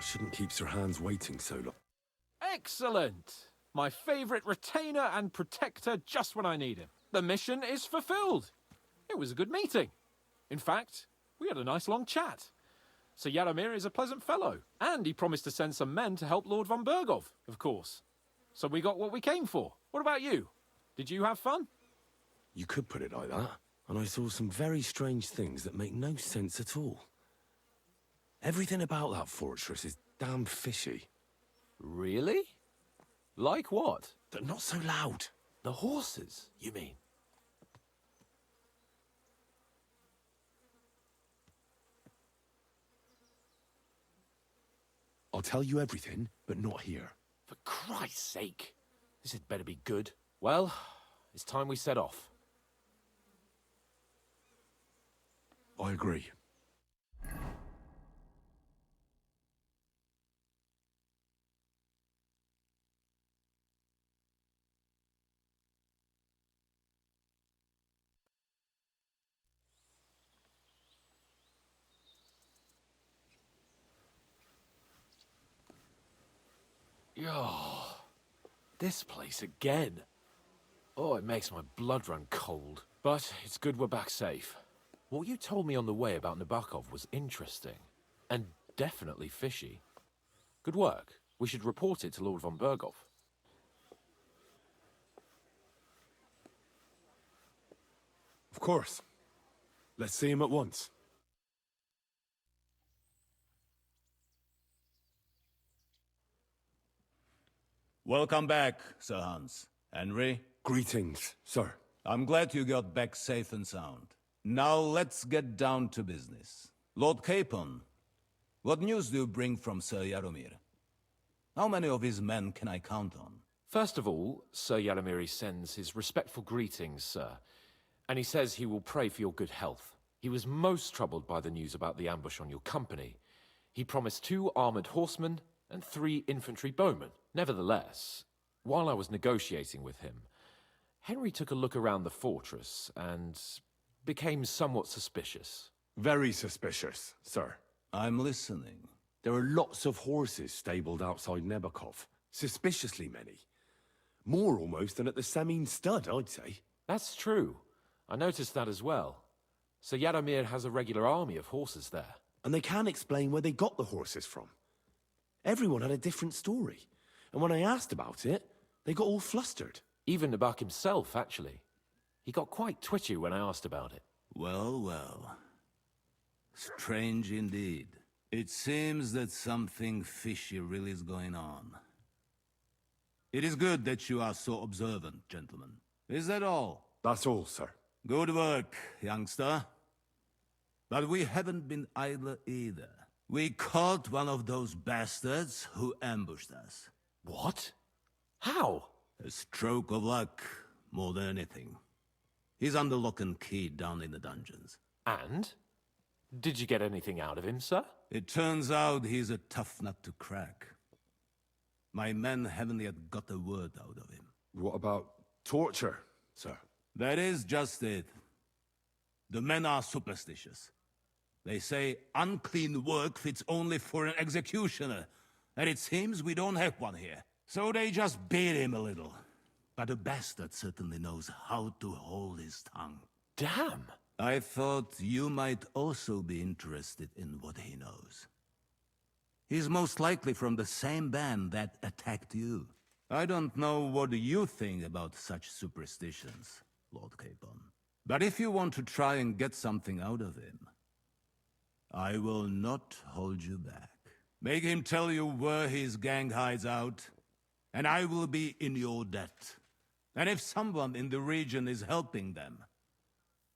Shouldn't keep Sir Hans waiting so long. Excellent! My favorite retainer and protector just when I need him. The mission is fulfilled. It was a good meeting. In fact, we had a nice long chat. Sir Yadomir is a pleasant fellow, and he promised to send some men to help Lord von Bergov, of course. So we got what we came for. What about you? Did you have fun? You could put it like that. And I saw some very strange things that make no sense at all. Everything about that fortress is damn fishy. Really? Like what? But not so loud. The horses, you mean? I'll tell you everything, but not here. For Christ's sake. This had better be good. Well, it's time we set off. I agree. Oh, this place again. Oh, it makes my blood run cold. But it's good we're back safe. What you told me on the way about Nabokov was interesting. And definitely fishy. Good work. We should report it to Lord von Bergov. Of course. Let's see him at once. Welcome back, Sir Hans. Henry, Greetings, sir. I'm glad you got back safe and sound. Now let's get down to business. Lord Capon, what news do you bring from Sir Yadomir? How many of his men can I count on? First of all, Sir Yadomir sends his respectful greetings, sir. And he says he will pray for your good health. He was most troubled by the news about the ambush on your company. He promised 2 armored horsemen and 3 infantry bowmen. Nevertheless, while I was negotiating with him, Henry took a look around the fortress and became somewhat suspicious. Very suspicious, sir. I'm listening. There are lots of horses stabled outside Nebakov. Suspiciously many. More almost than at the Samin Stud, I'd say. That's true. I noticed that as well. Sir Yadomir has a regular army of horses there. And they can't explain where they got the horses from. Everyone had a different story. And when I asked about it, they got all flustered. Even Nabok himself, actually. He got quite twitchy when I asked about it. Well, well. Strange indeed. It seems that something fishy really is going on. It is good that you are so observant, gentlemen. Is that all? That's all, sir. Good work, youngster. But we haven't been idle either. We caught one of those bastards who ambushed us. What? How? A stroke of luck, more than anything. He's under lock and key down in the dungeons. And? Did you get anything out of him, sir? It turns out he's a tough nut to crack. My men haven't yet got a word out of him. What about torture, sir? That is just it. The men are superstitious. They say unclean work fits only for an executioner, and it seems we don't have one here. So they just beat him a little. But a bastard certainly knows how to hold his tongue. Damn! I thought you might also be interested in what he knows. He's most likely from the same band that attacked you. I don't know what you think about such superstitions, Lord Capon. But if you want to try and get something out of him, I will not hold you back. Make him tell you where his gang hides out, and I will be in your debt. And if someone in the region is helping them,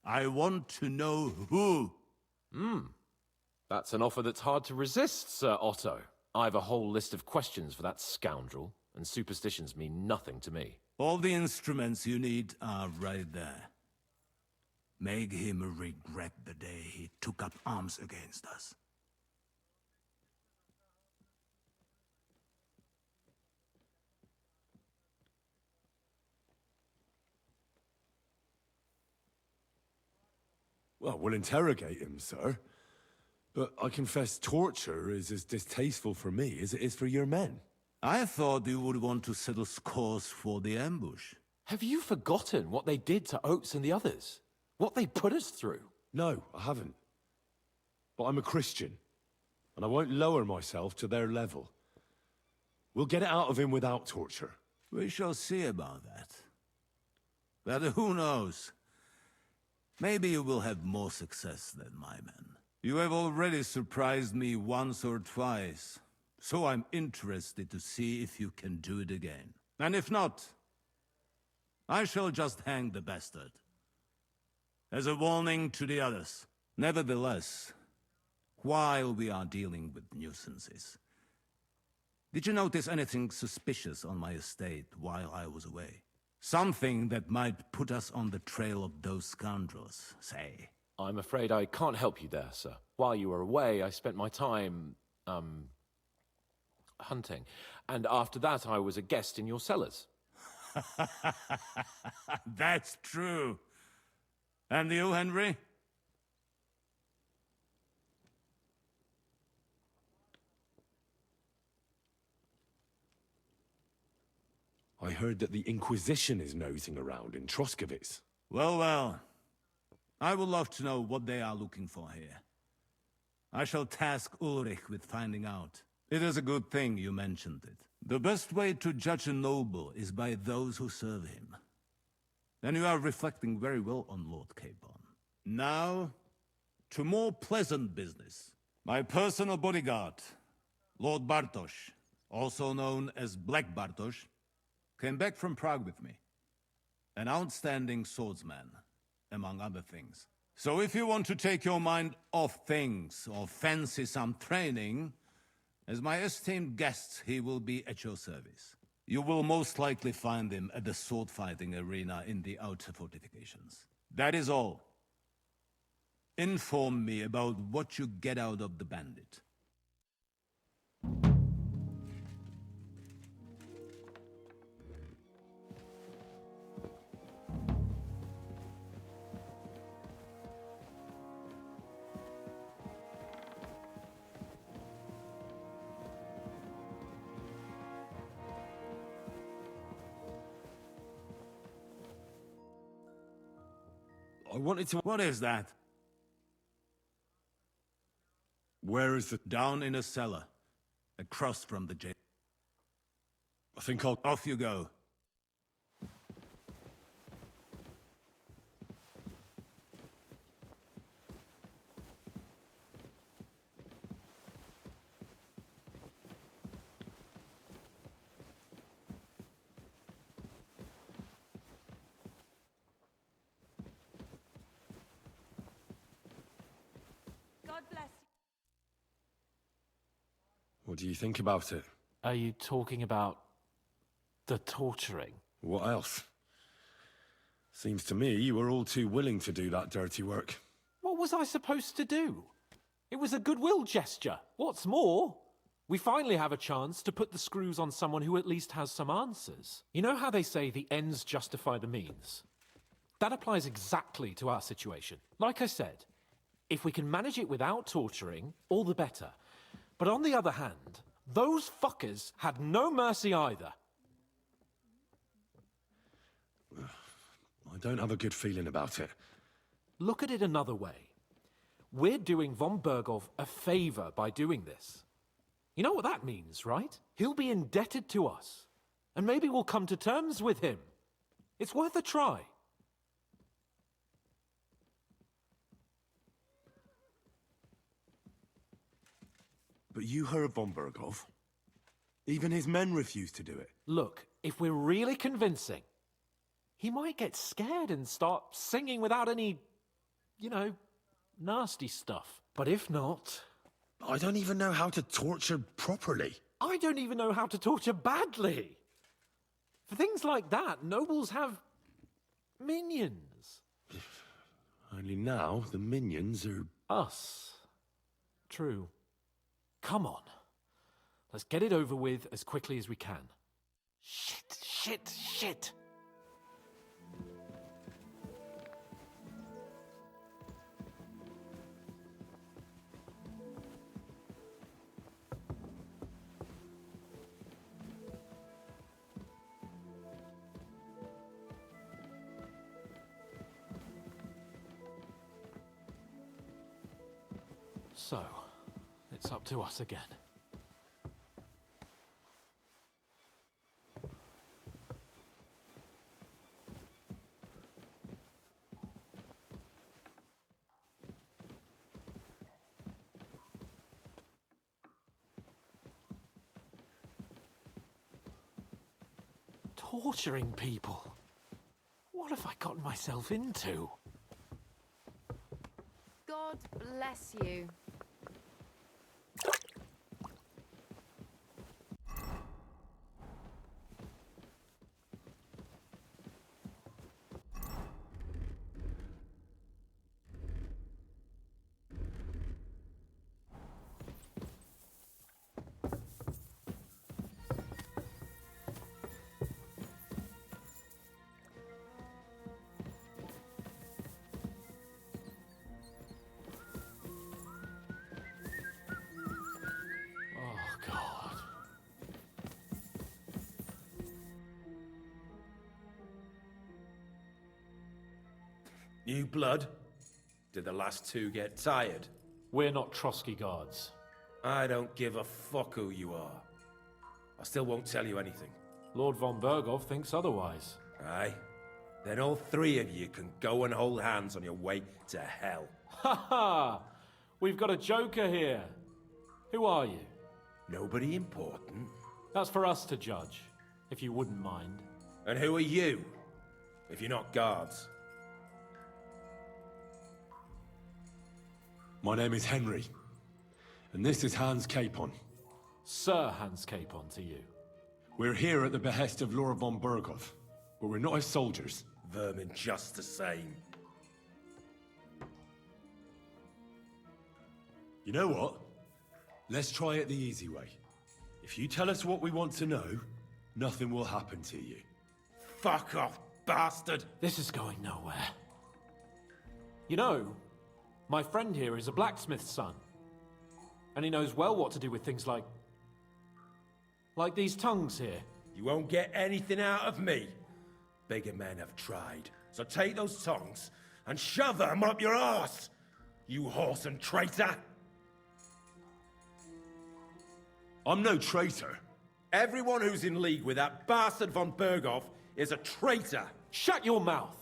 I want to know who. That's an offer that's hard to resist, Sir Otto. I've a whole list of questions for that scoundrel, and superstitions mean nothing to me. All the instruments you need are right there. Make him regret the day he took up arms against us. Well, we'll interrogate him, sir. But I confess torture is as distasteful for me as it is for your men. I thought you would want to settle scores for the ambush. Have you forgotten what they did to Oates and the others? What they put us through? No, I haven't. But I'm a Christian, and I won't lower myself to their level. We'll get it out of him without torture. We shall see about that. But who knows? Maybe you will have more success than my men. You have already surprised me once or twice, so I'm interested to see if you can do it again. And if not, I shall just hang the bastard. As a warning to the others. Nevertheless, while we are dealing with nuisances, did you notice anything suspicious on my estate while I was away? Something that might put us on the trail of those scoundrels, say. I'm afraid I can't help you there, sir. While you were away, I spent my time, hunting. And after that, I was a guest in your cellars. That's true. And you, Henry? I heard that the Inquisition is nosing around in Troskowitz. Well, well. I would love to know what they are looking for here. I shall task Ulrich with finding out. It is a good thing you mentioned it. The best way to judge a noble is by those who serve him. And you are reflecting very well on Lord Capon. Now, to more pleasant business. My personal bodyguard, Lord Bartosz, also known as Black Bartosz, came back from Prague with me. An outstanding swordsman, among other things. So if you want to take your mind off things or fancy some training, as my esteemed guest, he will be at your service. You will most likely find him at the sword-fighting arena in the outer fortifications. That is all. Inform me about what you get out of the bandit. I wanted to... What is that? Where is the... Down in a cellar, across from the jail. I think I'll... Off you go. God bless you. What do you think about it? Are you talking about the torturing? What else? Seems to me you were all too willing to do that dirty work. What was I supposed to do? It was a goodwill gesture. What's more, we finally have a chance to put the screws on someone who at least has some answers. You know how they say the ends justify the means? That applies exactly to our situation. Like I said, if we can manage it without torturing, all the better. But on the other hand, those fuckers had no mercy either. I don't have a good feeling about it. Look at it another way. We're doing von Bergov a favor by doing this. You know what that means, right? He'll be indebted to us. And maybe we'll come to terms with him. It's worth a try. But you heard von Bergov. Even his men refused to do it. Look, if we're really convincing, he might get scared and start singing without any, you know, nasty stuff. But if not... I don't even know how to torture properly. I don't even know how to torture badly. For things like that, nobles have minions. Only now, the minions are... Us. True. Come on. Let's get it over with as quickly as we can. Shit. So, it's up to us again. Torturing people? What have I gotten myself into? God bless you. Oh, God. New blood? Did the last two get tired? We're not Trotsky guards. I don't give a fuck who you are. I still won't tell you anything. Lord von Berghoff thinks otherwise. Aye? Then all three of you can go and hold hands on your way to hell. Ha ha! We've got a joker here. Who are you? Nobody important. That's for us to judge, if you wouldn't mind. And who are you? If you're not guards. My name is Henry, and this is Hans Capon. Sir Hans Capon to you. We're here at the behest of Lord von Berghoff, but we're not his soldiers. Vermin just the same. You know what? Let's try it the easy way. If you tell us what we want to know, nothing will happen to you. Fuck off, bastard! This is going nowhere. You know, my friend here is a blacksmith's son. And he knows well what to do with things like these tongues here. You won't get anything out of me. Bigger men have tried. So take those tongs and shove them up your arse, you horse and traitor! I'm no traitor. Everyone who's in league with that bastard von Berghoff is a traitor! Shut your mouth!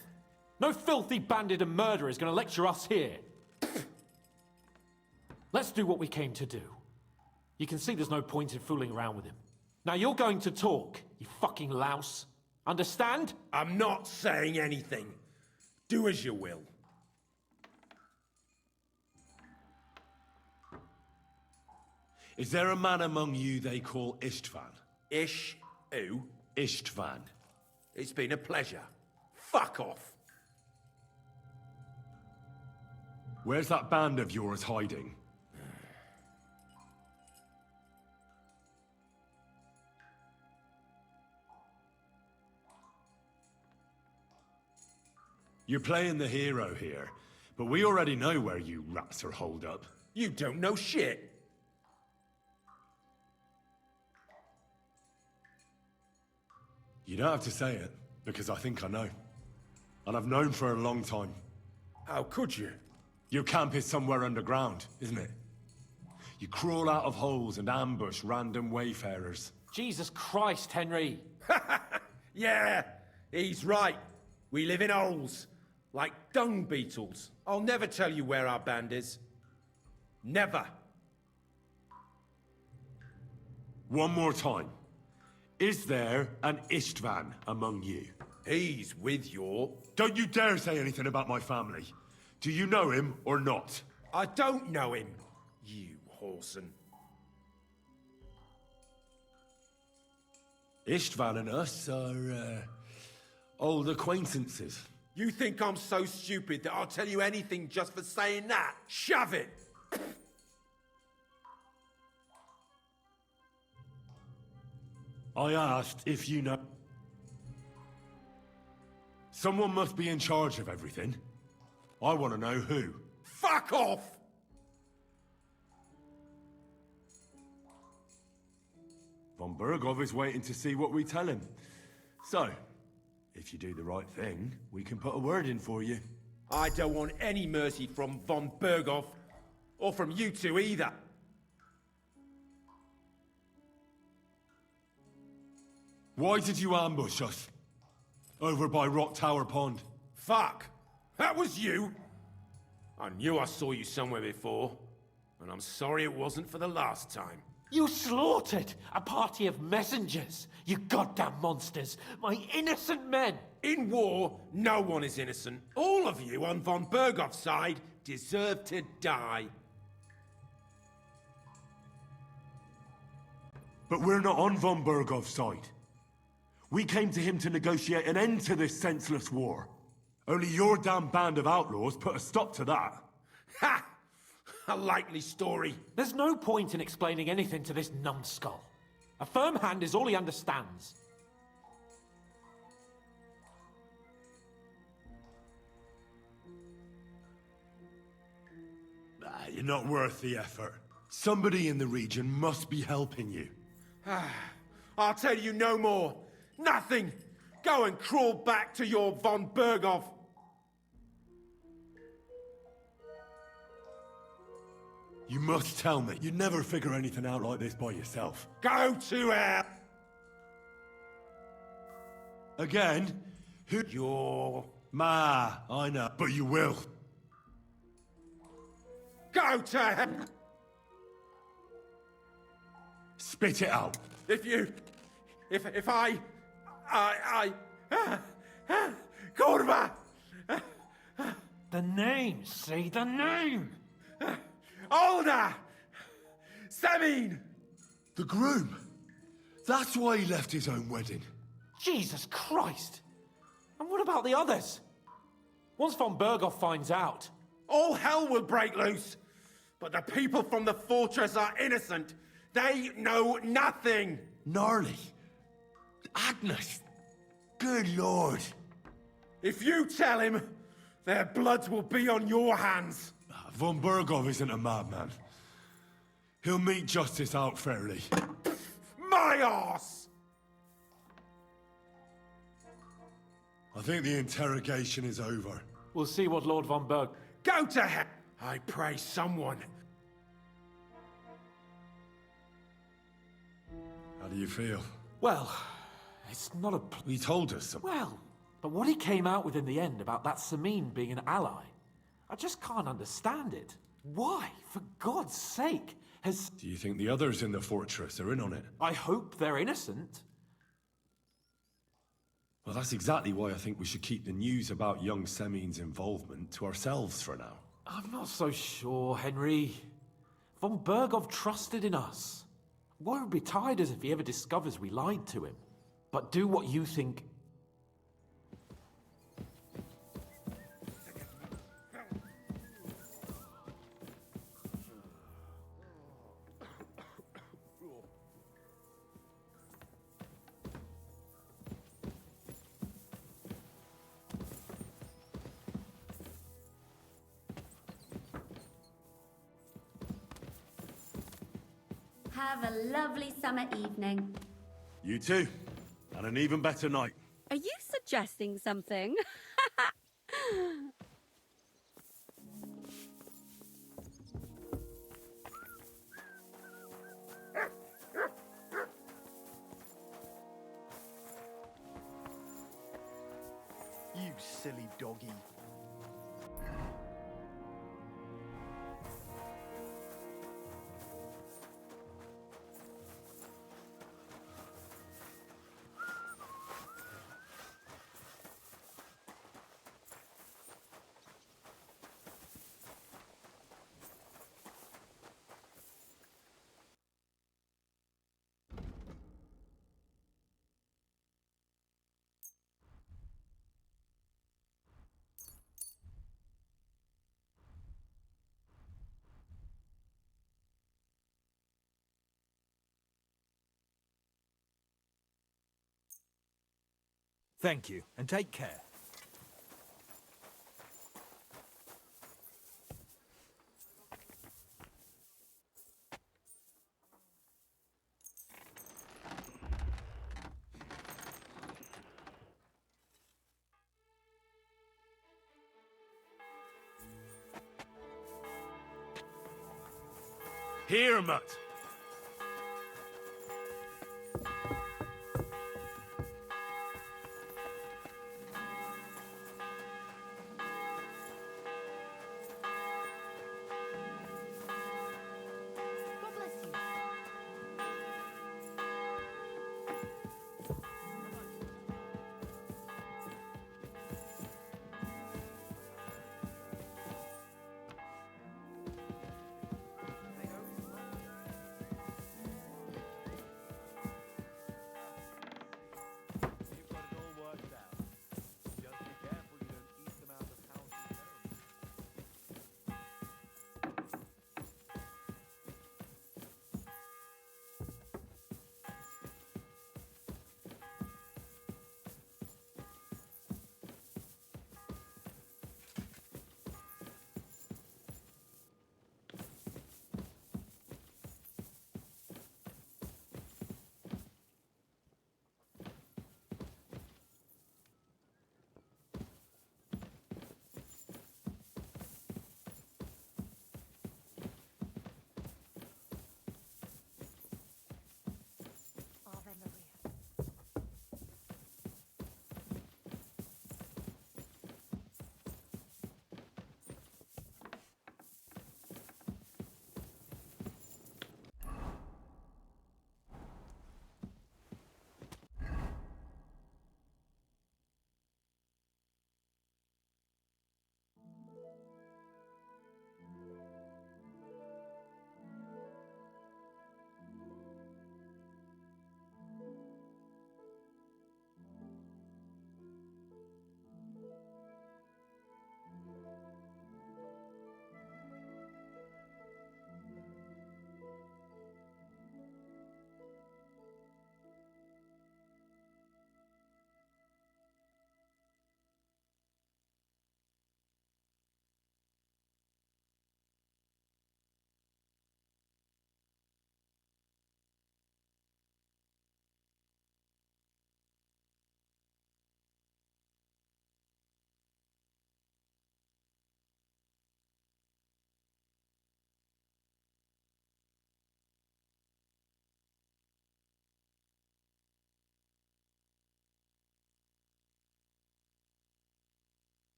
No filthy bandit and murderer is going to lecture us here. Let's do what we came to do. You can see there's no point in fooling around with him. Now you're going to talk, you fucking louse. Understand? I'm not saying anything. Do as you will. Is there a man among you they call Istvan? Ish, who? Istvan. It's been a pleasure. Fuck off. Where's that band of yours hiding? You're playing the hero here, but we already know where you rats are holed up. You don't know shit. You don't have to say it, because I think I know. And I've known for a long time. How could you? Your camp is somewhere underground, isn't it? You crawl out of holes and ambush random wayfarers. Jesus Christ, Henry! Yeah, he's right. We live in holes, like dung beetles. I'll never tell you where our band is. Never. One more time. Is there an Istvan among you? He's with your... Don't you dare say anything about my family. Do you know him or not? I don't know him, you whoreson. Istvan and us are, old acquaintances. You think I'm so stupid that I'll tell you anything just for saying that? Shove it! I asked if you know... Someone must be in charge of everything. I want to know who. Fuck off! Von Berghoff is waiting to see what we tell him. So, if you do the right thing, we can put a word in for you. I don't want any mercy from von Berghoff Or from you two either. Why did you ambush us? Over by Rock Tower Pond. Fuck! That was you! I knew I saw you somewhere before. And I'm sorry it wasn't for the last time. You slaughtered a party of messengers, you goddamn monsters, my innocent men! In war, no one is innocent. All of you on von Bergov's side deserve to die. But we're not on von Bergov's side. We came to him to negotiate an end to this senseless war. Only your damn band of outlaws put a stop to that. Ha! A likely story. There's no point in explaining anything to this numbskull. A firm hand is all he understands. You're not worth the effort. Somebody in the region must be helping you. I'll tell you no more. Nothing. Go and crawl back to your von Bergov. You must tell me. You'd never figure anything out like this by yourself. Go to hell. Again? Who? Your... I know. But you will. Go to hell. Spit it out. If you... If I... Kurva! The name, say the name! Olda! Samin! The groom. That's why he left his own wedding. Jesus Christ! And what about the others? Once von Bergov finds out... All hell will break loose. But the people from the fortress are innocent. They know nothing. Gnarly. Agnes. Good lord. If you tell him, their blood will be on your hands. Von Bergov isn't a madman. He'll meet justice out fairly. My arse! I think the interrogation is over. We'll see what Lord von Berg... Go to hell! I pray someone. How do you feel? Well, it's not a... He told us something. Well, but what he came out with in the end about that Samin being an ally, I just can't understand it. Why, for God's sake, has... Do you think the others in the fortress are in on it? I hope they're innocent. Well, that's exactly why I think we should keep the news about young Semin's involvement to ourselves for now. I'm not so sure, Henry. Von Bergov trusted in us. Woe betide us if he ever discovers we lied to him. But do what you think... Have a lovely summer evening. You too. And an even better night. Are you suggesting something? You silly doggy. Thank you, and take care. Here, Mutt. God bless you.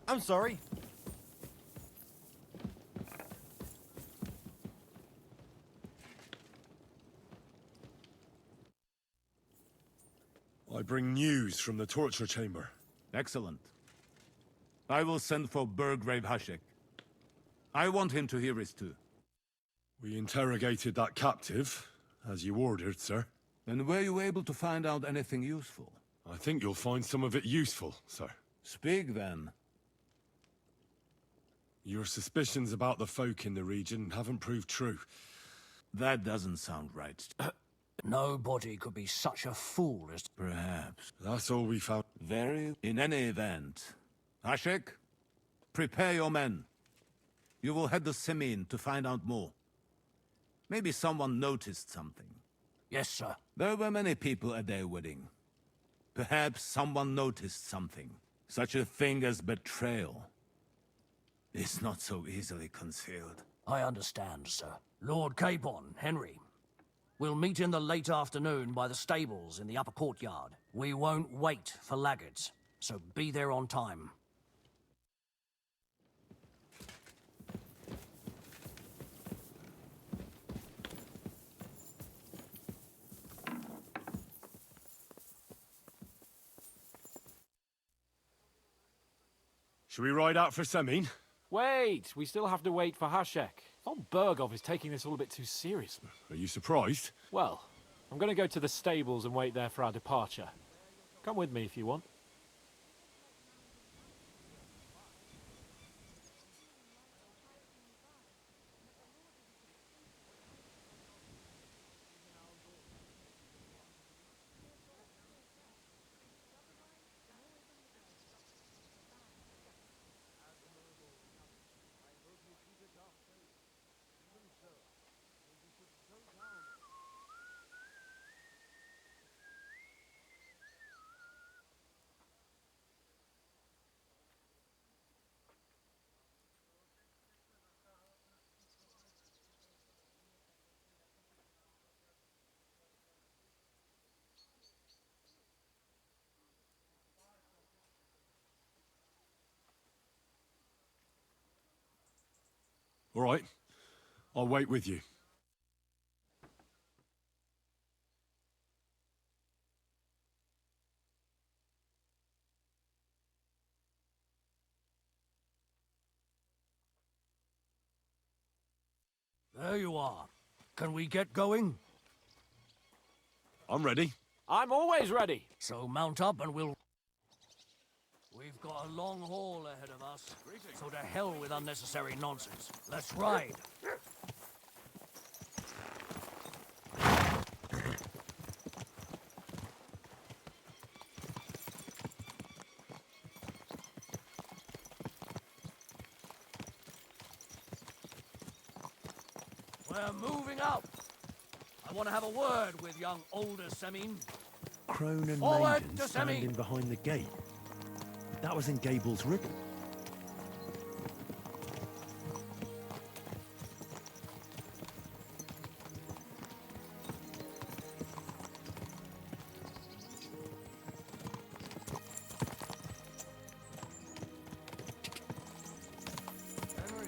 I'm sorry. I bring news from the torture chamber. Excellent. I will send for Burgrave Hashek. I want him to hear it too. We interrogated that captive, as you ordered, sir. And were you able to find out anything useful? I think you'll find some of it useful, sir. Speak then. Your suspicions about the folk in the region haven't proved true. That doesn't sound right. Nobody could be such a fool as... Perhaps. That's all we found. In any event, Hashek, prepare your men. You will head to Semin to find out more. Maybe someone noticed something. Yes, sir. There were many people at their wedding. Perhaps someone noticed something. Such a thing as betrayal is not so easily concealed. I understand, sir. Lord Capon, Henry. We'll meet in the late afternoon by the stables in the upper courtyard. We won't wait for laggards, so be there on time. Should we ride out for Semin? Wait, we still have to wait for Hashek. Von Bergov is taking this all a bit too seriously. Are you surprised? Well, I'm going to go to the stables and wait there for our departure. Come with me if you want. All right. I'll wait with you. There you are. Can we get going? I'm ready. I'm always ready. So mount up and we'll... We've got a long haul ahead of us, so to hell with unnecessary nonsense. Let's ride. We're moving out. I want to have a word with young older Semin. Crone and Forward Maiden to standing Semin. behind the gate. That was in Gable's riddle. Henry,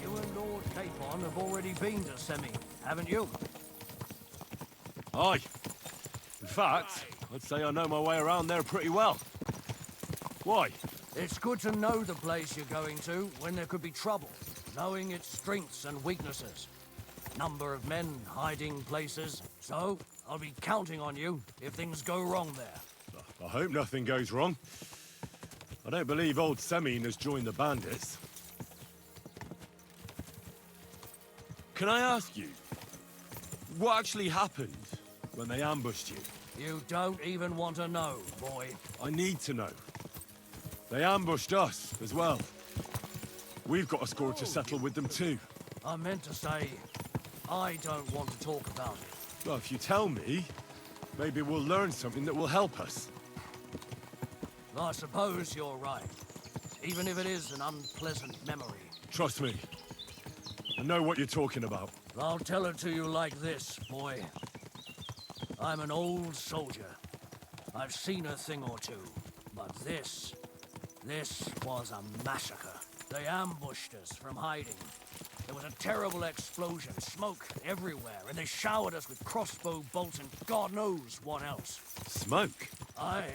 you and Lord Capon have already been to Semin, haven't you? Aye. In fact, I'd say I know my way around there pretty well. Why? It's good to know the place you're going to when there could be trouble, knowing its strengths and weaknesses. Number of men, hiding places. So, I'll be counting on you if things go wrong there. I hope nothing goes wrong. I don't believe old Semin has joined the bandits. Can I ask you, what actually happened when they ambushed you? You don't even want to know, boy. I need to know. They ambushed us as well. We've got a score to settle with them too. I meant to say, I don't want to talk about it. Well, if you tell me, maybe we'll learn something that will help us. I suppose you're right, even if it is an unpleasant memory. Trust me. I know what you're talking about. I'll tell it to you like this, boy. I'm an old soldier. I've seen a thing or two, but this This was a massacre. They ambushed us from hiding. There was a terrible explosion, smoke everywhere, and they showered us with crossbow bolts and God knows what else. Smoke? I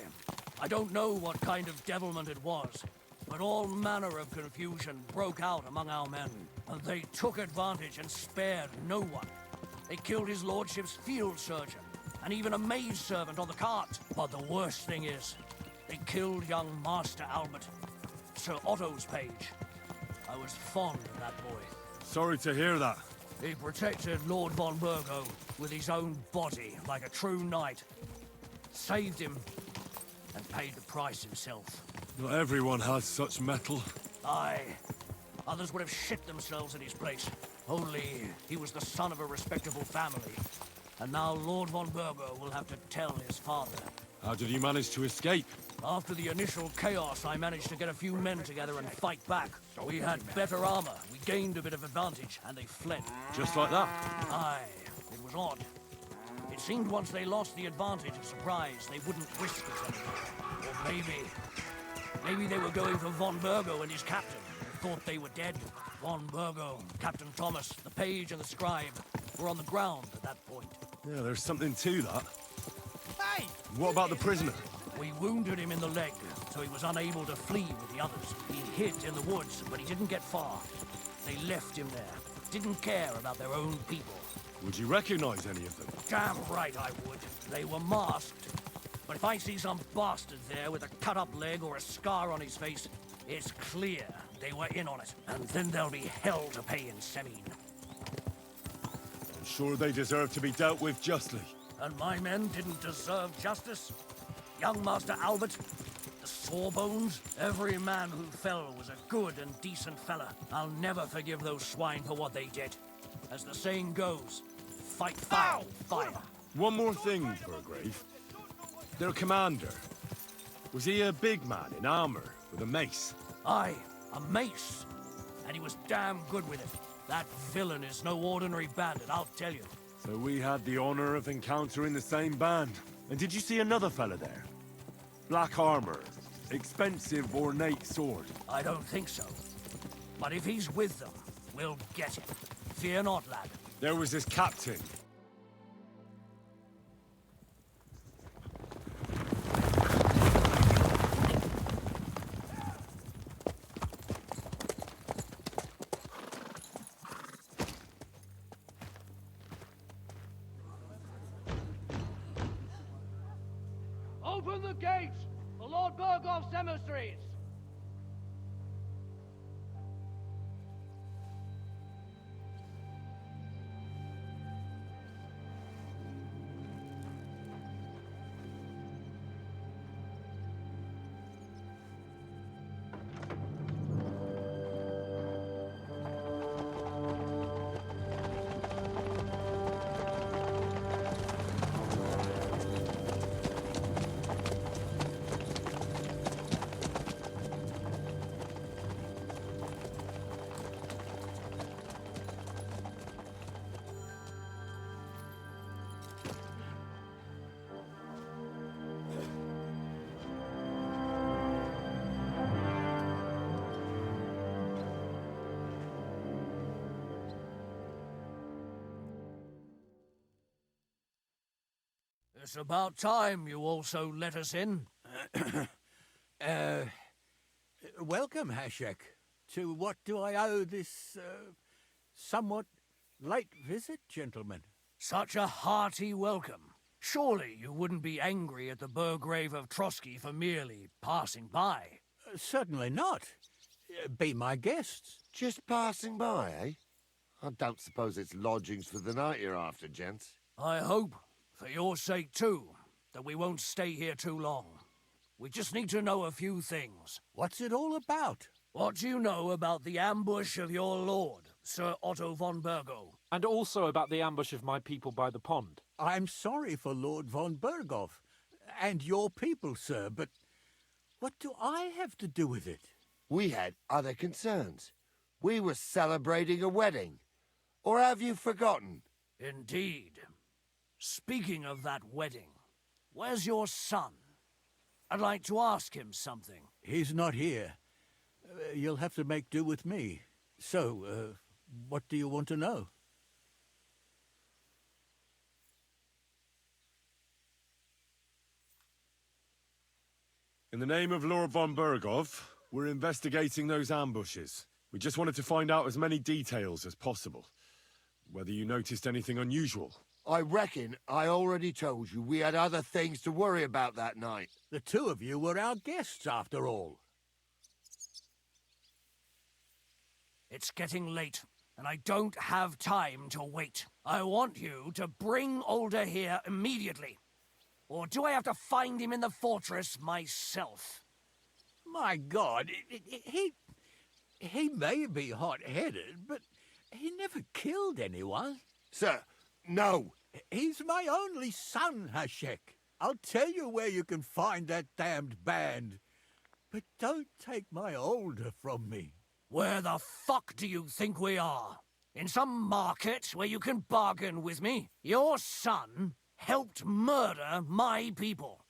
don't know what kind of devilment it was, but all manner of confusion broke out among our men, and they took advantage and spared no one. They killed his lordship's field surgeon, and even a maid servant on the cart. But the worst thing is, they killed young Master Albert, Sir Otto's page. I was fond of that boy. Sorry to hear that. He protected Lord von Burgo with his own body like a true knight. Saved him, and paid the price himself. Not everyone has such metal. Aye. Others would have shit themselves in his place. Only he was the son of a respectable family. And now Lord von Burgo will have to tell his father. How did you manage to escape? After the initial chaos, I managed to get a few men together and fight back. We had better armor, we gained a bit of advantage, and they fled. Just like that? Aye, it was odd. It seemed once they lost the advantage of surprise, they wouldn't risk it anymore. Or maybe they were going for von Burgo and his captain, and thought they were dead. Von Burgo, Captain Thomas, the page and the scribe were on the ground at that point. Yeah, there's something to that. Hey! What about the prisoner? We wounded him in the leg, so he was unable to flee with the others. He hid in the woods, but he didn't get far. They left him there. Didn't care about their own people. Would you recognize any of them? Damn right I would. They were masked. But if I see some bastard there with a cut-up leg or a scar on his face, it's clear they were in on it. And then there'll be hell to pay in Semine. I'm sure they deserve to be dealt with justly. And my men didn't deserve justice? Young Master Albert, the Sawbones, every man who fell was a good and decent fella. I'll never forgive those swine for what they did. As the saying goes, fight fire with fire. One more thing, Burgrave. Their commander. Was he a big man in armor with a mace? Aye, a mace. And he was damn good with it. That villain is no ordinary bandit, I'll tell you. So we had the honor of encountering the same band. And did you see another fella there? Black armor, expensive ornate sword. I don't think so. But if he's with them, we'll get him. Fear not, lad. There was this captain. Open the gates for Lord Burgoff's emissaries! It's about time you also let us in. Welcome, Hashek. To what do I owe this, somewhat late visit, gentlemen? Such a hearty welcome. Surely you wouldn't be angry at the Burgrave of Trotsky for merely passing by. Certainly not. Be my guests. Just passing by, eh? I don't suppose it's lodgings for the night you're after, gents. I hope, for your sake too, that we won't stay here too long. We just need to know a few things. What's it all about? What do you know about the ambush of your lord, Sir Otto von Burgo? And also about the ambush of my people by the pond. I'm sorry for Lord von Burgoff and your people, sir, but what do I have to do with it? We had other concerns. We were celebrating a wedding. Or have you forgotten? Indeed. Speaking of that wedding, where's your son? I'd like to ask him something. He's not here. You'll have to make do with me. So, what do you want to know? In the name of Lord von Bergov, we're investigating those ambushes. We just wanted to find out as many details as possible. Whether you noticed anything unusual. I reckon I already told you we had other things to worry about that night. The two of you were our guests, after all. It's getting late, and I don't have time to wait. I want you to bring Older here immediately. Or do I have to find him in the fortress myself? My God, he may be hot-headed, but he never killed anyone. Sir, no. He's my only son, Hashek. I'll tell you where you can find that damned band. But don't take my Older from me. Where the fuck do you think we are? In some market where you can bargain with me? Your son helped murder my people.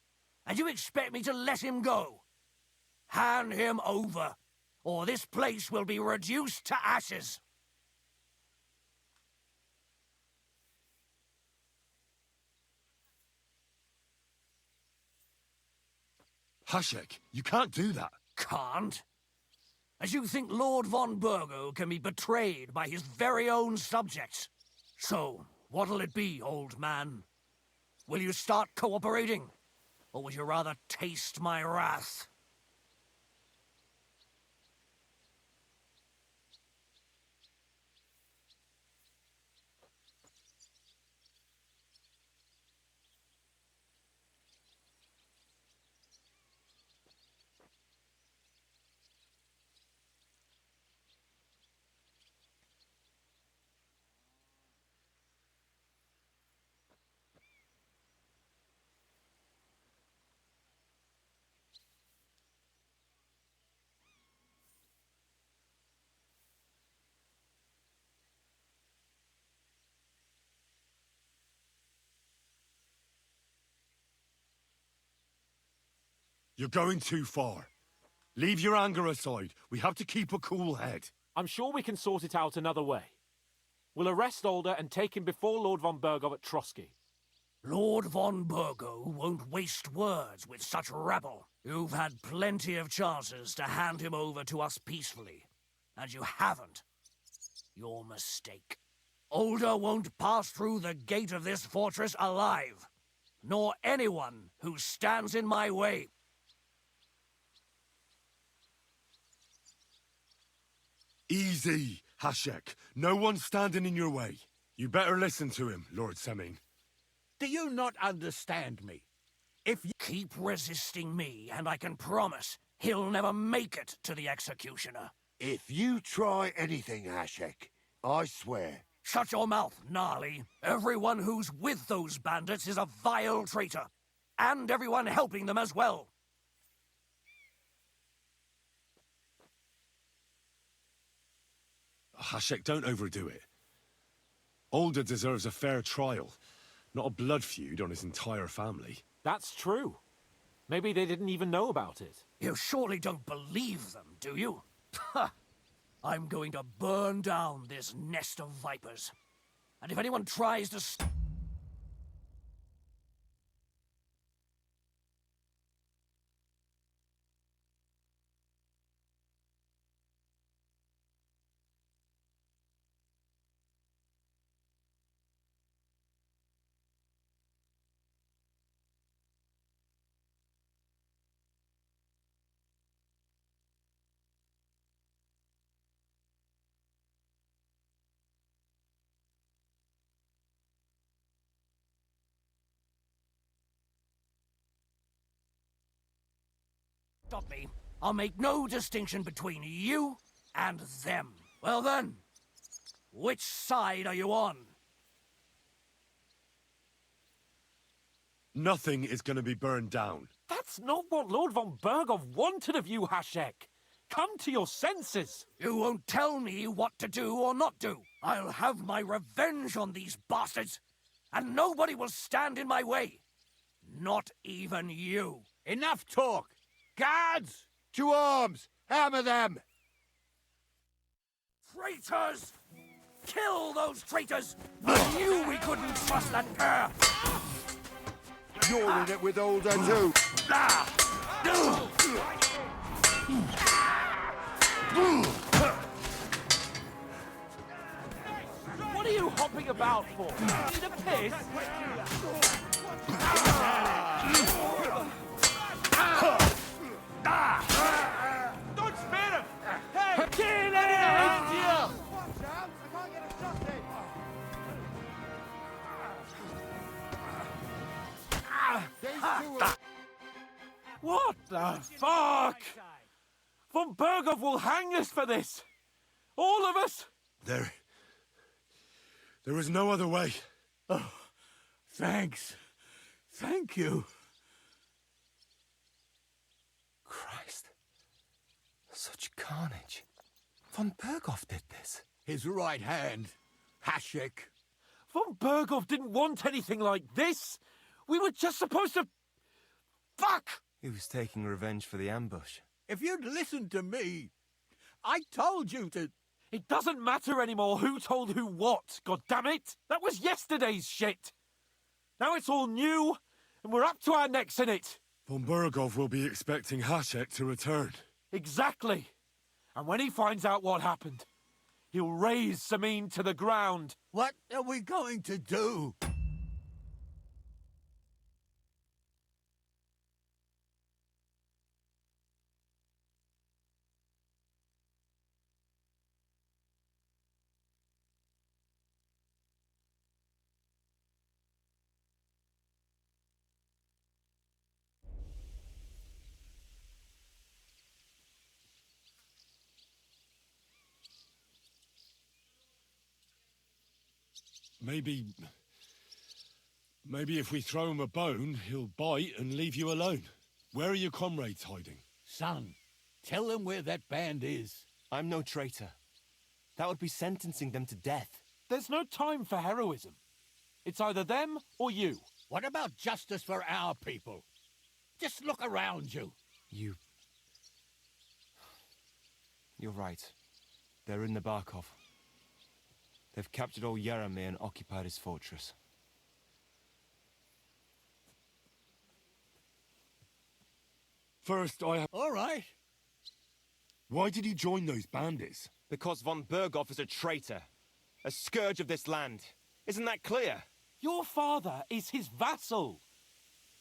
And you expect me to let him go? Hand him over, or this place will be reduced to ashes. Hashek, you can't do that. Can't? As you think Lord von Burgo can be betrayed by his very own subjects. So, what'll it be, old man? Will you start cooperating? Or would you rather taste my wrath? You're going too far. Leave your anger aside. We have to keep a cool head. I'm sure we can sort it out another way. We'll arrest Older and take him before Lord von Bergov at Trotsky. Lord von Burgo won't waste words with such rabble. You've had plenty of chances to hand him over to us peacefully, and you haven't. Your mistake. Older won't pass through the gate of this fortress alive, nor anyone who stands in my way. Easy, Hashek. No one's standing in your way. You better listen to him, Lord Seming. Do you not understand me? If you keep resisting me, and I can promise he'll never make it to the executioner. If you try anything, Hashek, I swear. Shut your mouth, Gnarly. Everyone who's with those bandits is a vile traitor. And everyone helping them as well. Hashek, don't overdo it. Older deserves a fair trial, not a blood feud on his entire family. That's true. Maybe they didn't even know about it. You surely don't believe them, do you? Ha! I'm going to burn down this nest of vipers. And if anyone tries to stop me, I'll make no distinction between you and them. Well then, which side are you on? Nothing is going to be burned down. That's not what Lord von Bergov wanted of you, Hashek. Come to your senses. You won't tell me what to do or not do. I'll have my revenge on these bastards, and nobody will stand in my way. Not even you. Enough talk! Guards! To arms! Hammer them! Traitors! Kill those traitors! I knew we couldn't trust that pair! You're in it with Alder too. What are you hopping about for? Need a piss? Don't spare him! Hey, kill him! What the fuck? Von Berghoff will hang us for this! All of us! There is no other way. Oh, thanks. Thank you. Christ. Such carnage. Von Berghoff did this. His right hand, Hashek. Von Berghoff didn't want anything like this! We were just supposed to... Fuck! He was taking revenge for the ambush. If you'd listened to me, I told you to... It doesn't matter anymore who told who what, goddammit! That was yesterday's shit! Now it's all new, and we're up to our necks in it! Von Berghoff will be expecting Hashek to return. Exactly! And when he finds out what happened, he'll raise Samin to the ground. What are we going to do? Maybe if we throw him a bone, he'll bite and leave you alone. Where are your comrades hiding? Son, tell them where that band is. I'm no traitor. That would be sentencing them to death. There's no time for heroism. It's either them or you. What about justice for our people? Just look around you. You're right. They're in the Barkov. They've captured old Yaramir and occupied his fortress. First, All right. Why did you join those bandits? Because von Berghoff is a traitor. A scourge of this land. Isn't that clear? Your father is his vassal.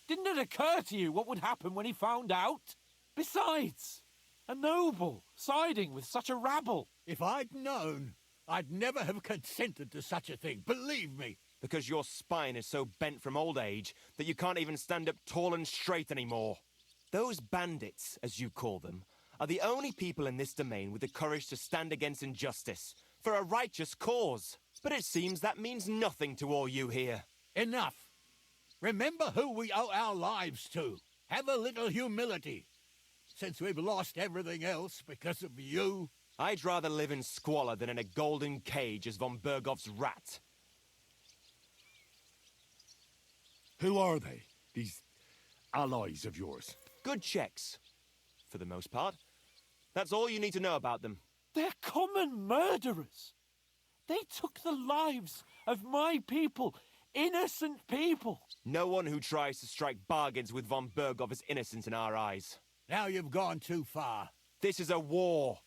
Didn't it occur to you what would happen when he found out? Besides, a noble siding with such a rabble. If I'd known, I'd never have consented to such a thing, believe me. Because your spine is so bent from old age that you can't even stand up tall and straight anymore. Those bandits, as you call them, are the only people in this domain with the courage to stand against injustice, for a righteous cause. But it seems that means nothing to all you here. Enough. Remember who we owe our lives to. Have a little humility. Since we've lost everything else because of you. I'd rather live in squalor than in a golden cage as von Berghoff's rat. Who are they, these allies of yours? Good checks, for the most part. That's all you need to know about them. They're common murderers. They took the lives of my people, innocent people. No one who tries to strike bargains with von Berghoff is innocent in our eyes. Now you've gone too far. This is a war.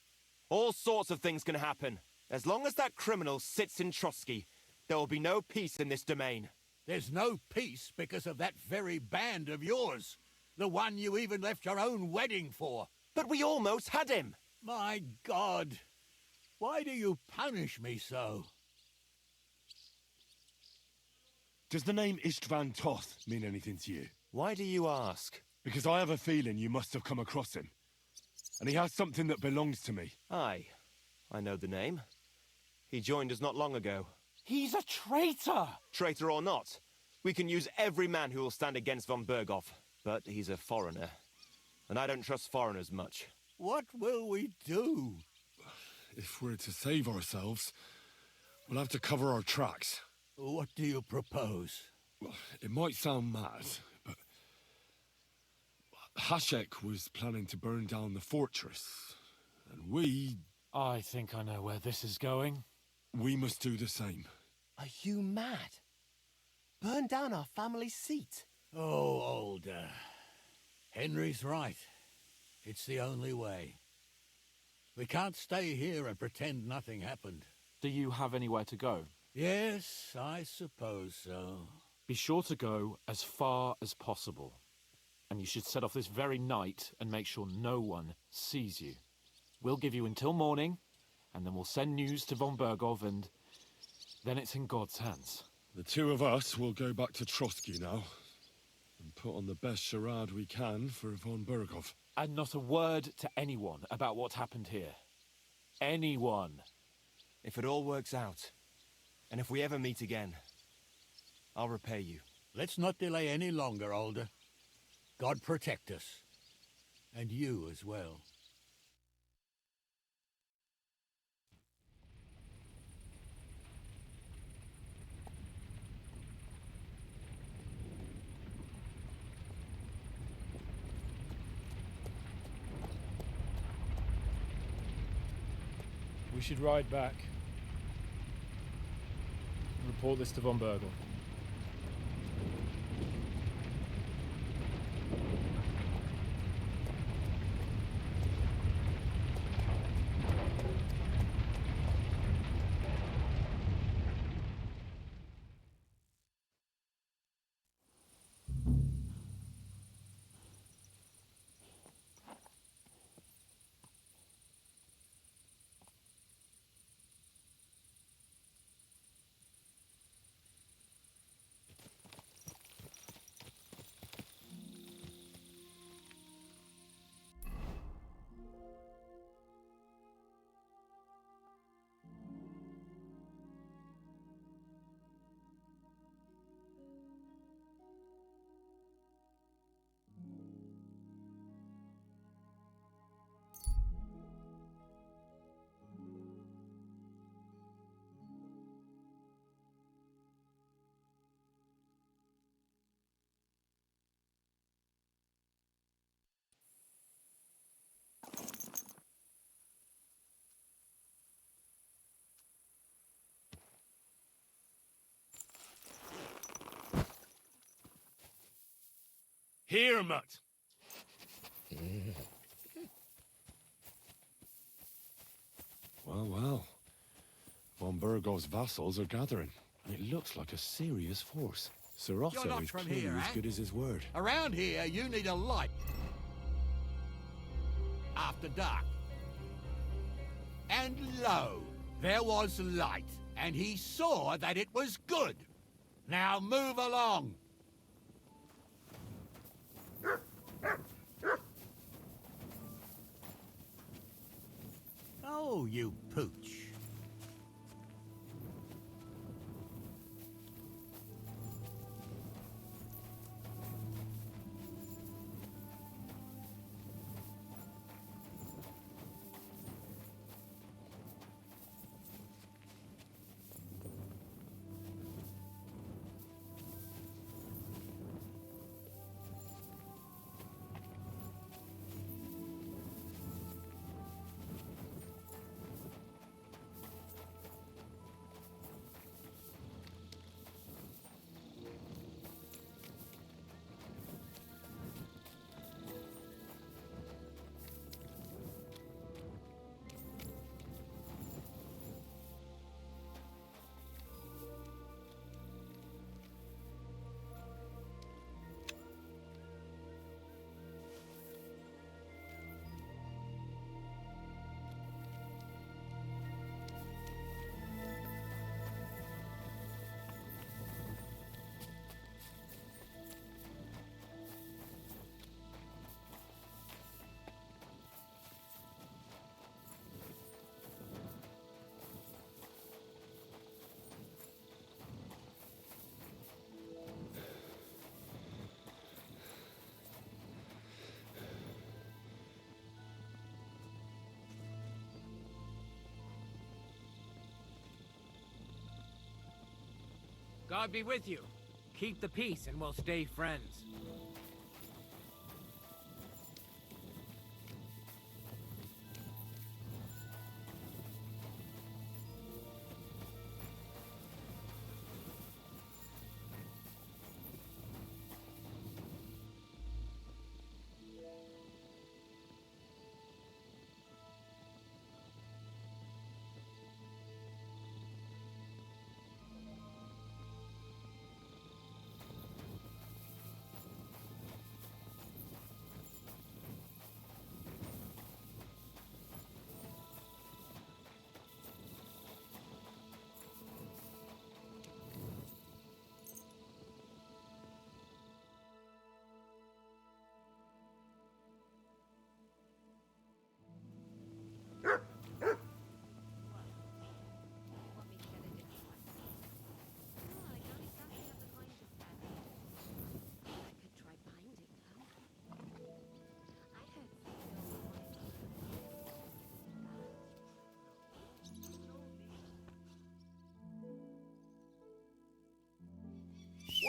All sorts of things can happen. As long as that criminal sits in Trotsky, there will be no peace in this domain. There's no peace because of that very band of yours. The one you even left your own wedding for. But we almost had him. My God. Why do you punish me so? Does the name Istvan Toth mean anything to you? Why do you ask? Because I have a feeling you must have come across him. And he has something that belongs to me. Aye, I know the name. He joined us not long ago. He's a traitor! Traitor or not, we can use every man who will stand against von Berghoff. But he's a foreigner, and I don't trust foreigners much. What will we do? If we're to save ourselves, we'll have to cover our tracks. What do you propose? Well, it might sound mad, but Hashek was planning to burn down the fortress, and we I think I know where this is going. must do the same. Are you mad? Burn down our family seat? Oh, Older. Henry's right. It's the only way. We can't stay here and pretend nothing happened. Do you have anywhere to go? Yes, I suppose so. Be sure to go as far as possible. And you should set off this very night and make sure no one sees you. We'll give you until morning, and then we'll send news to von Bergov, and then it's in God's hands. The two of us will go back to Trotsky now, and put on the best charade we can for von Bergov. And not a word to anyone about what happened here. Anyone. If it all works out, and if we ever meet again, I'll repay you. Let's not delay any longer, Older. God protect us. And you as well. We should ride back. Report this to von Bergel. Here, Mutt! Well, well. Von Bergov's vassals are gathering. It looks like a serious force. Sir You're Otto not is from clearly here, as eh? good as his word. Around here, you need a light. After dark. And lo, there was light, and he saw that it was good. Now move along. Oh, you pooch. God be with you. Keep the peace and we'll stay friends.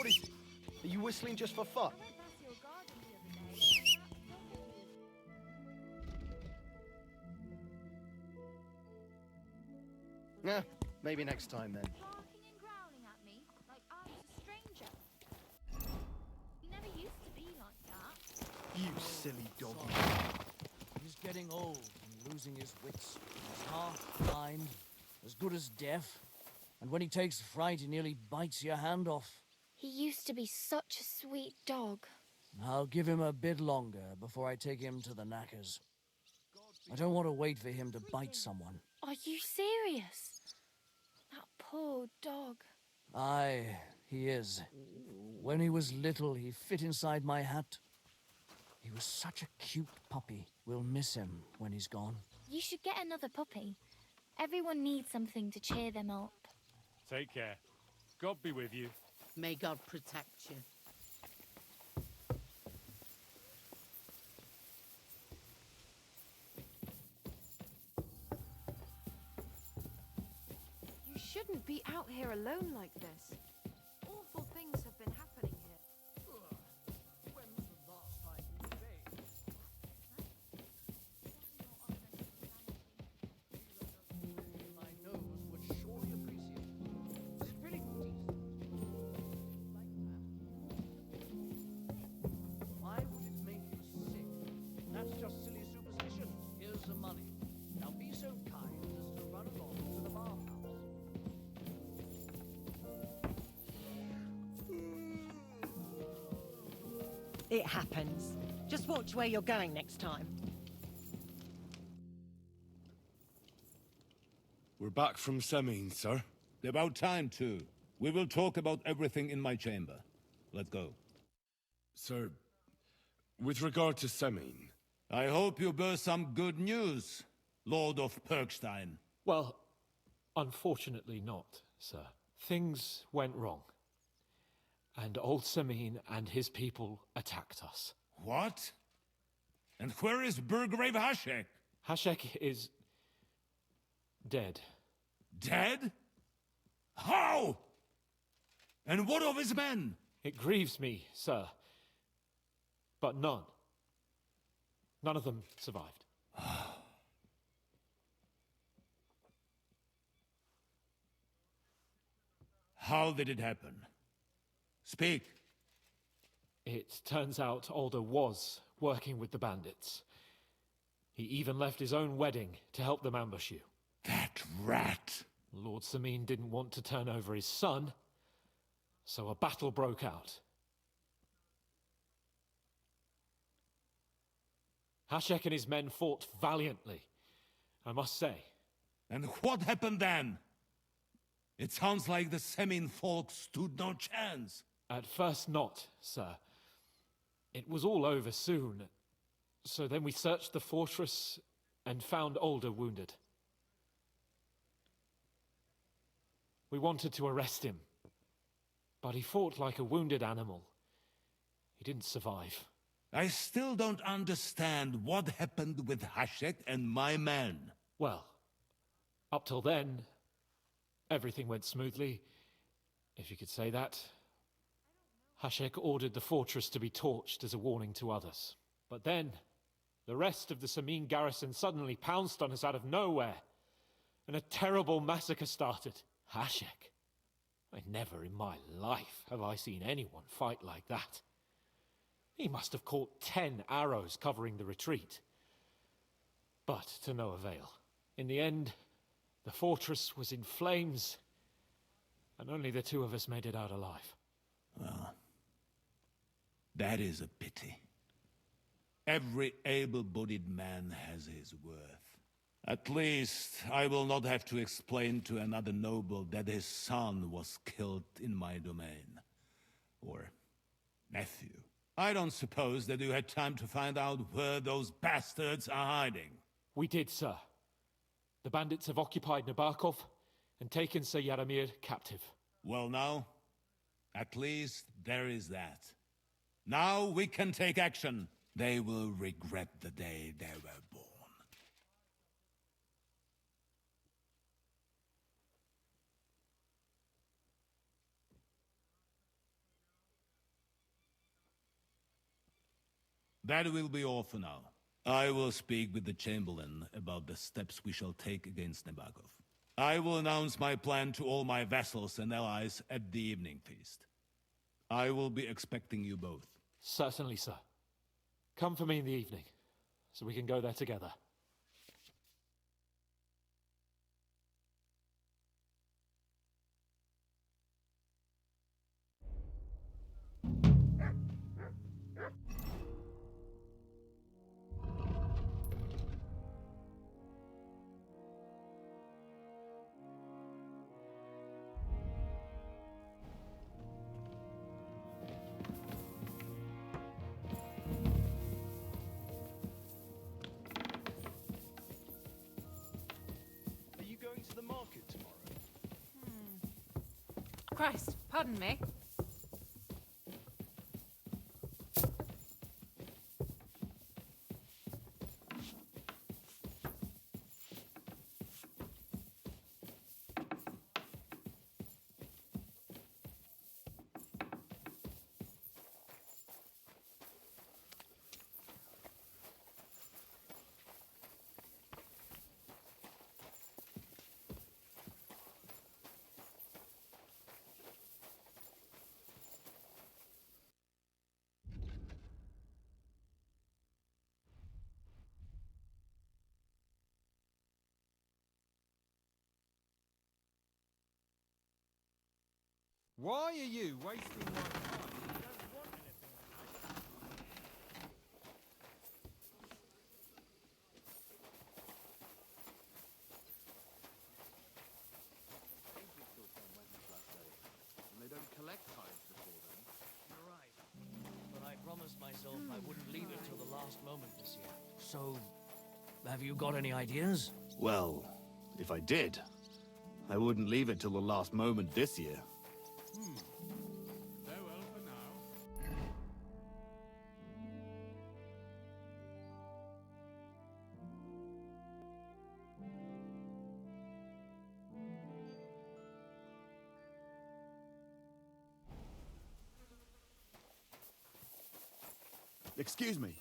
What is... Are you whistling just for fun? Yeah, maybe next time then. Barking and growling at me like I was a stranger. You never used to be like that. You silly doggy. He's getting old and losing his wits. He's half blind, as good as deaf. And when he takes fright, he nearly bites your hand off. He used to be such a sweet dog. I'll give him a bit longer before I take him to the knackers. I don't want to wait for him to bite someone. Are you serious? That poor dog. Aye, he is. When he was little, he fit inside my hat. He was such a cute puppy. We'll miss him when he's gone. You should get another puppy. Everyone needs something to cheer them up. Take care. God be with you. May God protect you. You shouldn't be out here alone like this. Awful things have been happening here. When's the last time you bathed? My nose would surely appreciate it. Is it really decent? Why would it make you sick? That's just silly superstition. Here's the money. Now be so kind as to run along to the bathhouse. It happens. Just watch where you're going next time. We're back from Semine, sir. About time, too. We will talk about everything in my chamber. Let's go. So, with regard to Semine... I hope you bear some good news, Lord of Perkstein. Well, unfortunately not, sir. Things went wrong. And old Semine and his people attacked us. What? And where is Burgrave Hashek? Hashek is... dead. Dead? How? And what of his men? It grieves me, sir. But none of them survived. How did it happen? Speak. It turns out Alder was working with the bandits. He even left his own wedding to help them ambush you. That rat! Lord Semine didn't want to turn over his son, so a battle broke out. Hashek and his men fought valiantly, I must say. And what happened then? It sounds like the Semine folk stood no chance. At first not, sir. It was all over soon. So then we searched the fortress and found Alder wounded. We wanted to arrest him, but he fought like a wounded animal. He didn't survive. I still don't understand what happened with Hashek and my men. Well, up till then, everything went smoothly, if you could say that. Hashek ordered the fortress to be torched as a warning to others. But then, the rest of the Semine garrison suddenly pounced on us out of nowhere, and a terrible massacre started. Hashek? Never in my life have I seen anyone fight like that. He must have caught 10 arrows covering the retreat. But to no avail. In the end, the fortress was in flames, and only the two of us made it out alive. Well, that is a pity. Every able-bodied man has his worth. At least, I will not have to explain to another noble that his son was killed in my domain. Or nephew. I don't suppose that you had time to find out where those bastards are hiding. We did, sir. The bandits have occupied Nabokov and taken Sir Yaramir captive. Well now, at least there is that. Now we can take action. They will regret the day they were born. That will be all for now. I will speak with the Chamberlain about the steps we shall take against Nabokov. I will announce my plan to all my vassals and allies at the evening feast. I will be expecting you both. Certainly, sir. Come for me in the evening, so we can go there together. Are you going to the market tomorrow? Christ, pardon me. Why are you wasting my time? You don't want anything tonight. And they don't collect hides before then. You're right. But I promised myself I wouldn't leave it till the last moment this year. So, have you got any ideas? Well, if I did, I wouldn't leave it till the last moment this year. Farewell for now. Excuse me.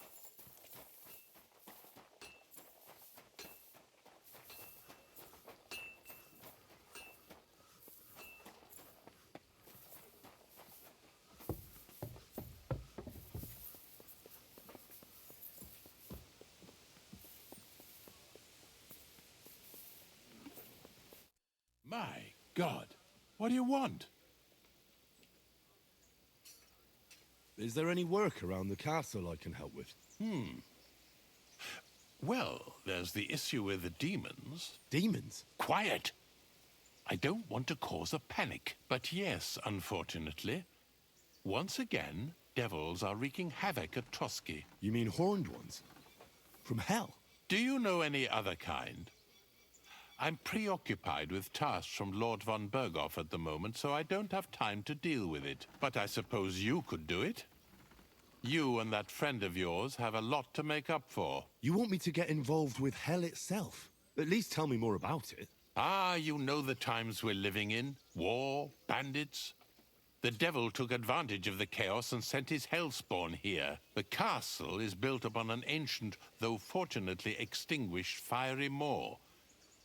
My God, what do you want? Is there any work around the castle I can help with? Well, there's the issue with the demons. Demons? Quiet! I don't want to cause a panic, but yes, unfortunately. Once again, devils are wreaking havoc at Trotsky. You mean horned ones? From hell? Do you know any other kind? I'm preoccupied with tasks from Lord von Berghoff at the moment, so I don't have time to deal with it. But I suppose you could do it? You and that friend of yours have a lot to make up for. You want me to get involved with hell itself? At least tell me more about it. Ah, you know the times we're living in. War, bandits. The devil took advantage of the chaos and sent his hellspawn here. The castle is built upon an ancient, though fortunately extinguished, fiery moor.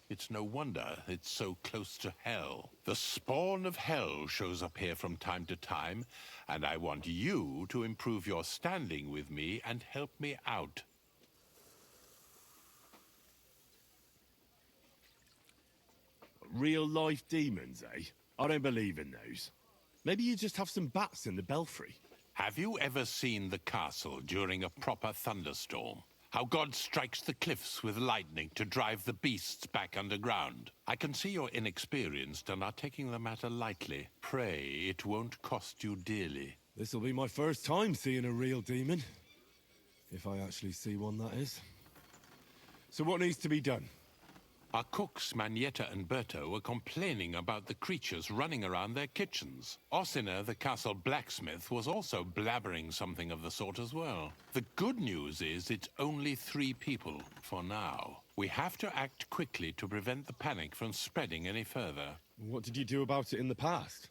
It's no wonder it's so close to hell. The spawn of hell shows up here from time to time, and I want you to improve your standing with me and help me out. Real-life demons, eh? I don't believe in those. Maybe you just have some bats in the belfry. Have you ever seen the castle during a proper thunderstorm? How God strikes the cliffs with lightning to drive the beasts back underground. I can see you're inexperienced and are taking the matter lightly. Pray it won't cost you dearly. This'll be my first time seeing a real demon. If I actually see one, that is. So what needs to be done? Our cooks, Manietta and Berto, were complaining about the creatures running around their kitchens. Ossina, the castle blacksmith, was also blabbering something of the sort as well. The good news is it's only 3 people, for now. We have to act quickly to prevent the panic from spreading any further. What did you do about it in the past?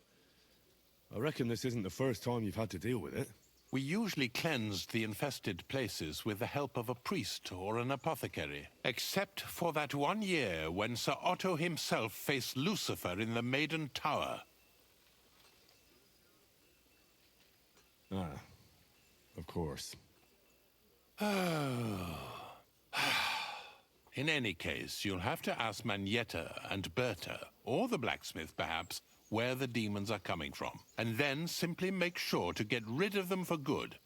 I reckon this isn't the first time you've had to deal with it. We usually cleansed the infested places with the help of a priest or an apothecary. Except for that one year when Sir Otto himself faced Lucifer in the Maiden Tower. Ah, of course. In any case, you'll have to ask Manietta and Berta, or the blacksmith perhaps, where the demons are coming from. And then simply make sure to get rid of them for good.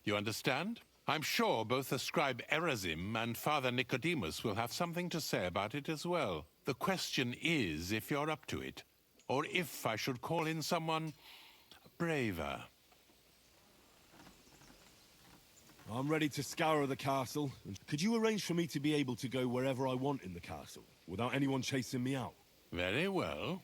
You understand? I'm sure both the scribe Erazim and Father Nicodemus will have something to say about it as well. The question is if you're up to it, or if I should call in someone braver. I'm ready to scour the castle. Could you arrange for me to be able to go wherever I want in the castle, without anyone chasing me out? Very well.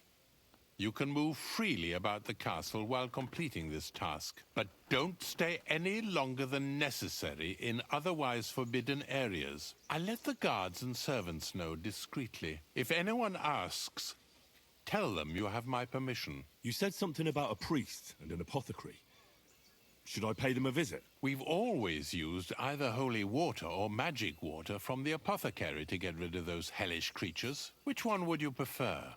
You can move freely about the castle while completing this task, but don't stay any longer than necessary in otherwise forbidden areas. I'll let the guards and servants know discreetly. If anyone asks, tell them you have my permission. You said something about a priest and an apothecary. Should I pay them a visit? We've always used either holy water or magic water from the apothecary to get rid of those hellish creatures. Which one would you prefer?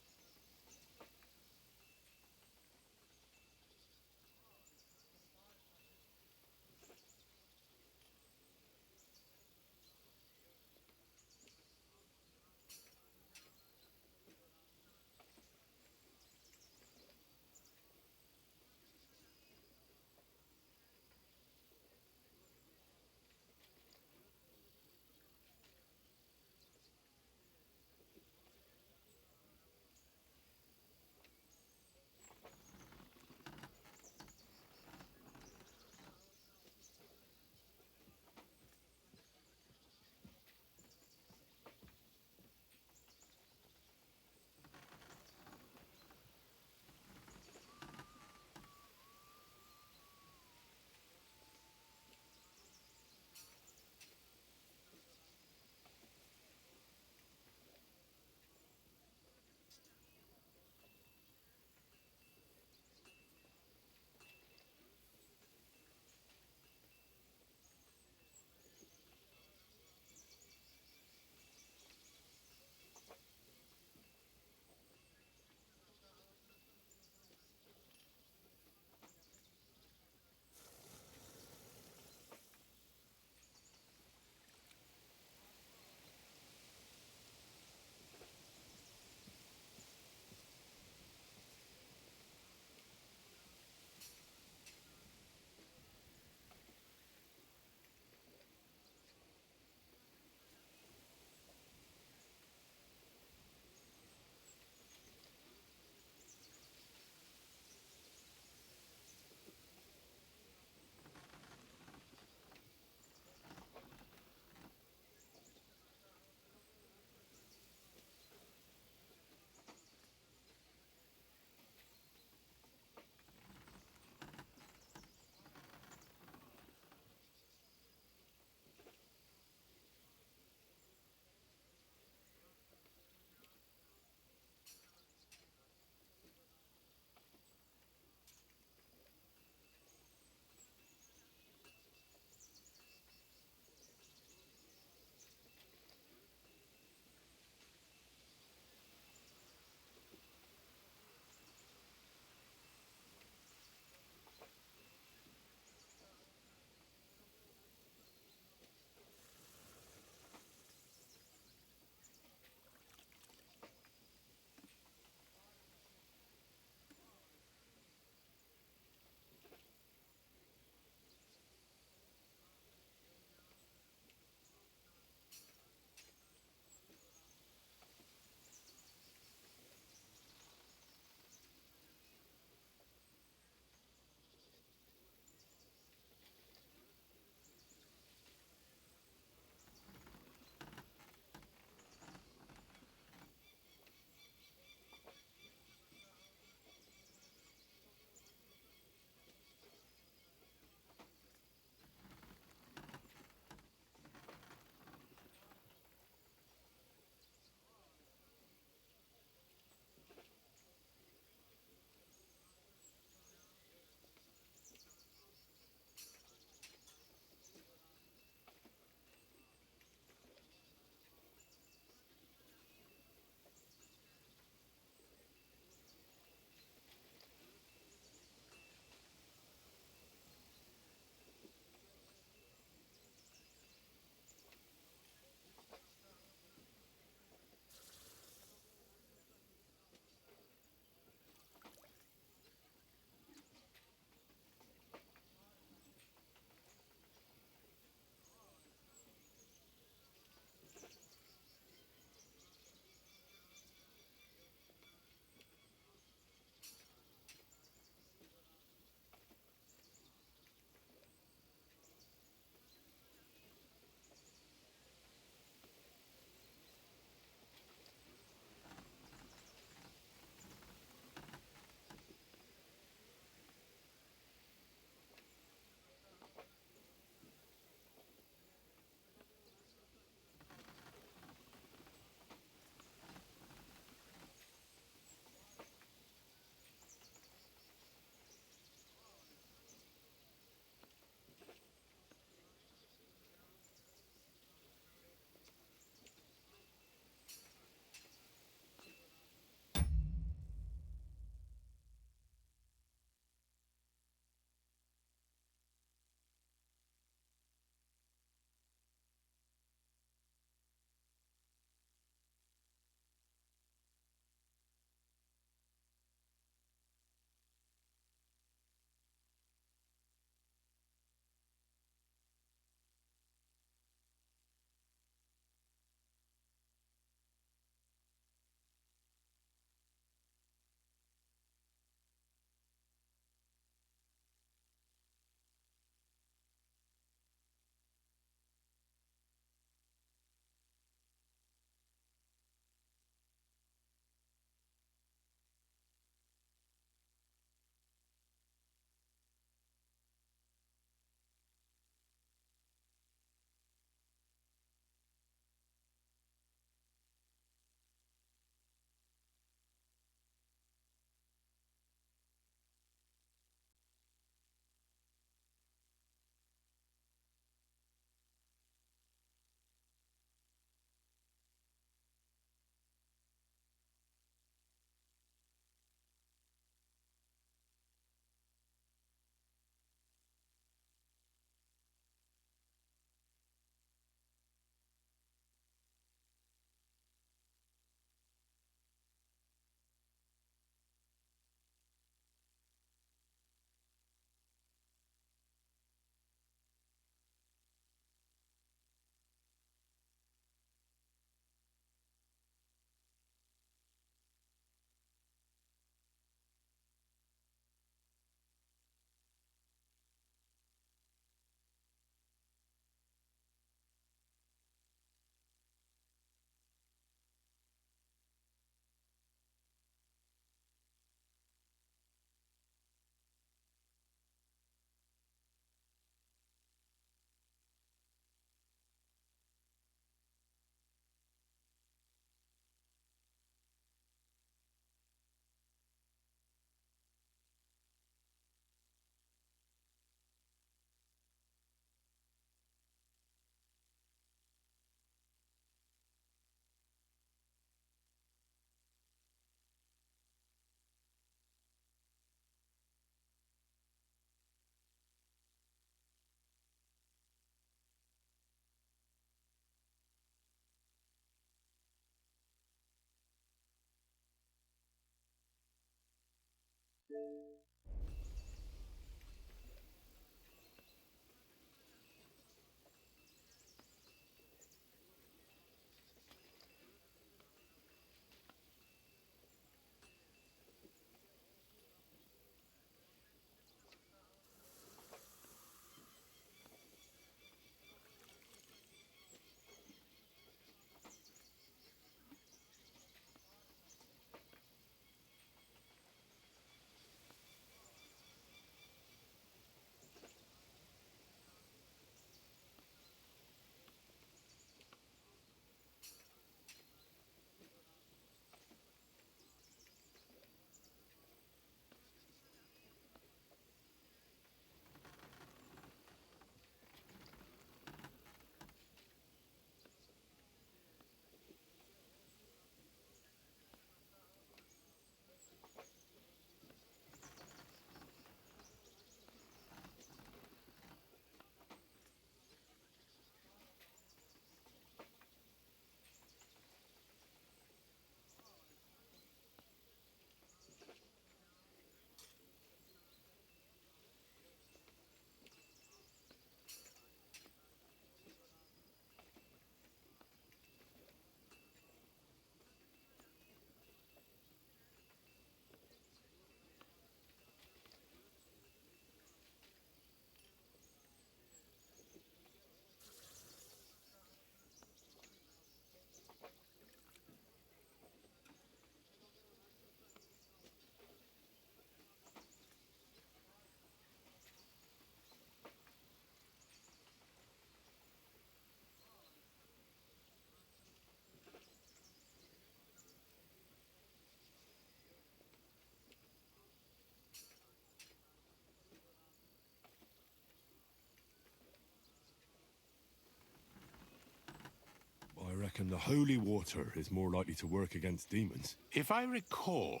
reckon the holy water is more likely to work against demons? If I recall,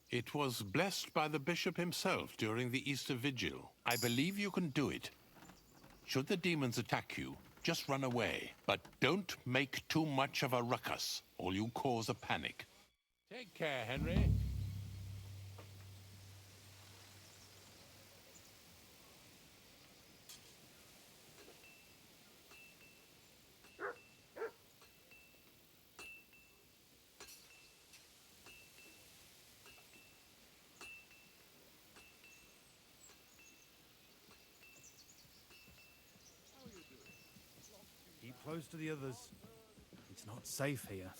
it was blessed by the bishop himself during the Easter Vigil. I believe you can do it. Should the demons attack you, just run away. But don't make too much of a ruckus, or you'll cause a panic. Take care, Henry. Keep close to the others. It's not safe here.